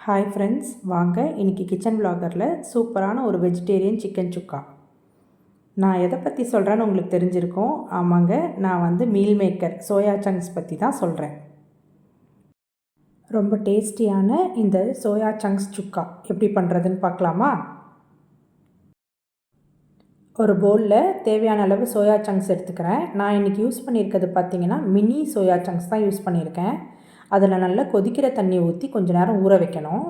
Hi friends, வாங்க இன்றைக்கி kitchen விலாகரில் சூப்பரான ஒரு வெஜிடேரியன் சிக்கன் சுக்கா. நான் எதை பற்றி சொல்கிறேன்னு உங்களுக்கு தெரிஞ்சிருக்கோம். ஆமாங்க, நான் மீல் மேக்கர் சோயா சங்க்ஸ் பற்றி தான் சொல்கிறேன். ரொம்ப டேஸ்டியான இந்த சோயா சங்க்ஸ் சுக்கா எப்படி பண்ணுறதுன்னு பார்க்கலாமா? ஒரு பவுலில் தேவையான அளவு சோயா சங்க்ஸ் எடுத்துக்கிறேன். நான் இன்றைக்கி யூஸ் பண்ணியிருக்கிறது பார்த்திங்கன்னா மினி சோயா சங்க்ஸ் தான் யூஸ் பண்ணியிருக்கேன். அதில் நல்லா கொதிக்கிற தண்ணி ஊற்றி கொஞ்சம் நேரம் ஊற வைக்கணும்.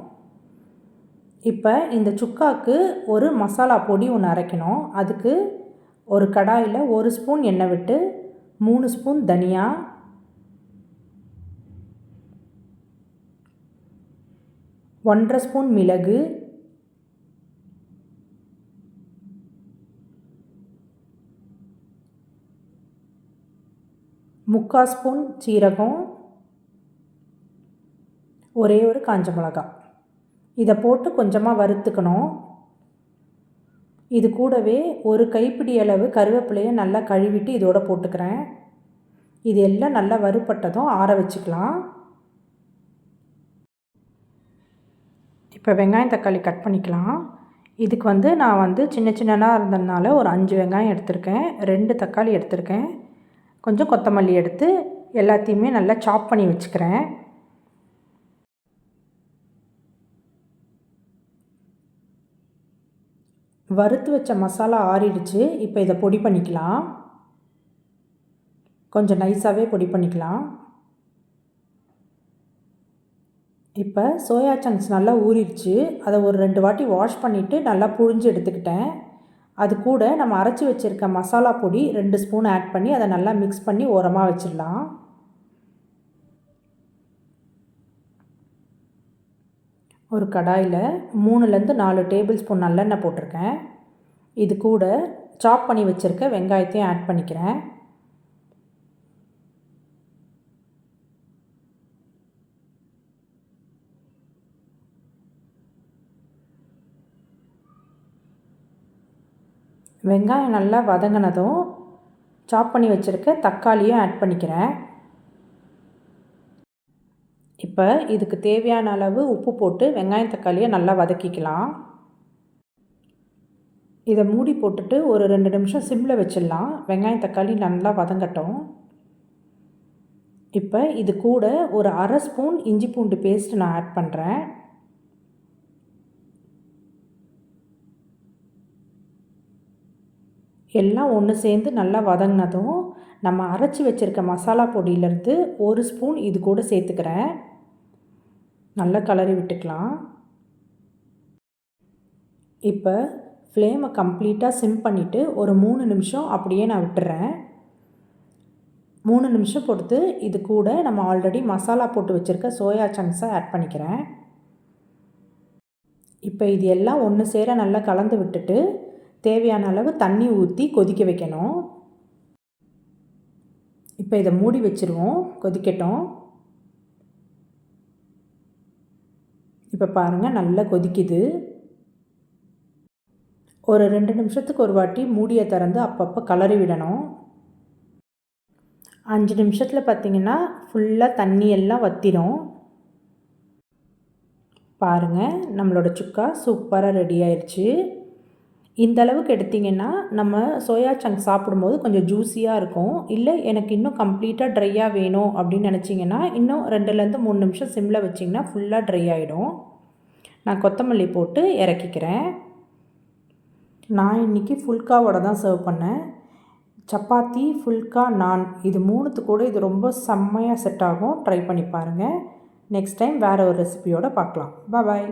இப்போ இந்த சுக்காவுக்கு ஒரு மசாலா பொடி ஒன்று அரைக்கணும். அதுக்கு ஒரு கடாயில் 1 ஸ்பூன் எண்ணெய் விட்டு 3 ஸ்பூன் தனியா, 1.5 ஸ்பூன் மிளகு, 3/4 ஸ்பூன் சீரகம், ஒரே ஒரு காஞ்ச மிளகாய், இதை போட்டு கொஞ்சமாக வறுத்துக்கணும். இது கூடவே ஒரு கைப்பிடி அளவு கருவேப்பிலையை நல்லா கழுவிட்டு இதோட போட்டுக்கிறேன். இது எல்லாம் நல்லா வறுபட்டதும் ஆற வச்சுக்கலாம். இப்போ வெங்காயம் தக்காளி கட் பண்ணிக்கலாம். இதுக்கு நான் சின்ன சின்னதாக இருந்ததுனால ஒரு 5 வெங்காயம் எடுத்திருக்கேன், 2 தக்காளி எடுத்திருக்கேன், கொஞ்சம் கொத்தமல்லி எடுத்து எல்லாத்தையுமே நல்லா சாப் பண்ணி வச்சுக்கிறேன். வறுத்து வச்ச மசாலா ஆறிடுச்சு. இப்போ இதை பொடி பண்ணிக்கலாம். கொஞ்சம் நைஸாகவே பொடி பண்ணிக்கலாம். இப்போ சோயா சங்க்ஸ் நல்லா ஊறிடுச்சு. அதை ஒரு 2 வாட்டி வாஷ் பண்ணிவிட்டு நல்லா புழிஞ்சு எடுத்துக்கிட்டேன். அது கூட நம்ம அரைச்சி வச்சுருக்க மசாலா பொடி 2 ஸ்பூன் ஆட் பண்ணி அதை நல்லா மிக்ஸ் பண்ணி ஓரமாக வச்சிடலாம். ஒரு கடாயில் 3லேருந்து 4 டேபிள் ஸ்பூன் நல்லெண்ணெய் போட்டிருக்கேன். இது கூட சாப் பண்ணி வச்சுருக்க வெங்காயத்தையும் ஆட் பண்ணிக்கிறேன். வெங்காயம் நல்லா வதங்கினதும் சாப் பண்ணி வச்சுருக்க தக்காளியும் ஆட் பண்ணிக்கிறேன். இப்போ இதுக்கு தேவையான அளவு உப்பு போட்டு வெங்காயம் தக்காளியை நல்லா வதக்கிக்கலாம். இதை மூடி போட்டுட்டு ஒரு 2 நிமிஷம் சிம்மில் வச்சிடலாம். வெங்காயம் தக்காளி நல்லா வதங்கட்டும். இப்போ இது கூட ஒரு 1/2 ஸ்பூன் இஞ்சி பூண்டு பேஸ்ட் நான் ஆட் பண்ணுறேன். எல்லாம் ஒன்று சேர்ந்து நல்லா வதங்கினதும் நம்ம அரைச்சி வச்சுருக்க மசாலா பொடியிலேருந்து 1 ஸ்பூன் இது கூட சேர்த்துக்கிறேன். நல்லா கலரி விட்டுக்கலாம். இப்போ ஃப்ளேமை கம்ப்ளீட்டாக சிம் பண்ணிவிட்டு ஒரு 3 நிமிஷம் அப்படியே நான் விட்டுறேன். 3 நிமிஷம் பொறுத்து இது கூட நம்ம ஆல்ரெடி மசாலா போட்டு வச்சுருக்க சோயா சங்க்ஸை ஆட் பண்ணிக்கிறேன். இப்போ இது எல்லாம் ஒன்று சேர நல்லா கலந்து விட்டுட்டு தேவையான அளவு தண்ணி ஊற்றி கொதிக்க வைக்கணும். இப்போ இதை மூடி வச்சுருவோம், கொதிக்கட்டும். இப்போ பாருங்கள், நல்லா கொதிக்குது. ஒரு 2 நிமிஷத்துக்கு ஒரு வாட்டி மூடியை திறந்து அப்பப்போ கலரி விடணும். 5 நிமிஷத்தில் பார்த்திங்கன்னா ஃபுல்லாக தண்ணி எல்லாம் வற்றிடும். பாருங்கள், நம்மளோட சுக்கா சூப்பராக ரெடி ஆயிடுச்சு. இந்த அளவுக்கு எடுத்திங்கன்னா நம்ம சோயா சங்க் சாப்பிடும்போது கொஞ்சம் ஜூஸியாக இருக்கும். இல்லை எனக்கு இன்னும் கம்ப்ளீட்டாக ட்ரையாக வேணும் அப்படின்னு நினச்சிங்கன்னா இன்னும் 2லேருந்து 3 நிமிஷம் சிம்மில் வச்சிங்கன்னா ஃபுல்லாக ட்ரை ஆகிடும். நான் கொத்தமல்லி போட்டு இறக்கிக்கிறேன். நான் இன்றைக்கி ஃபுல்காவோட தான் சர்வ் பண்ணேன். சப்பாத்தி, ஃபுல்கா, நான் இது 3த்து கூட இது ரொம்ப செம்மையாக செட் ஆகும். ட்ரை பண்ணி பாருங்கள். நெக்ஸ்ட் டைம் வேறு ஒரு ரெசிபியோடு பார்க்கலாம். பாய்.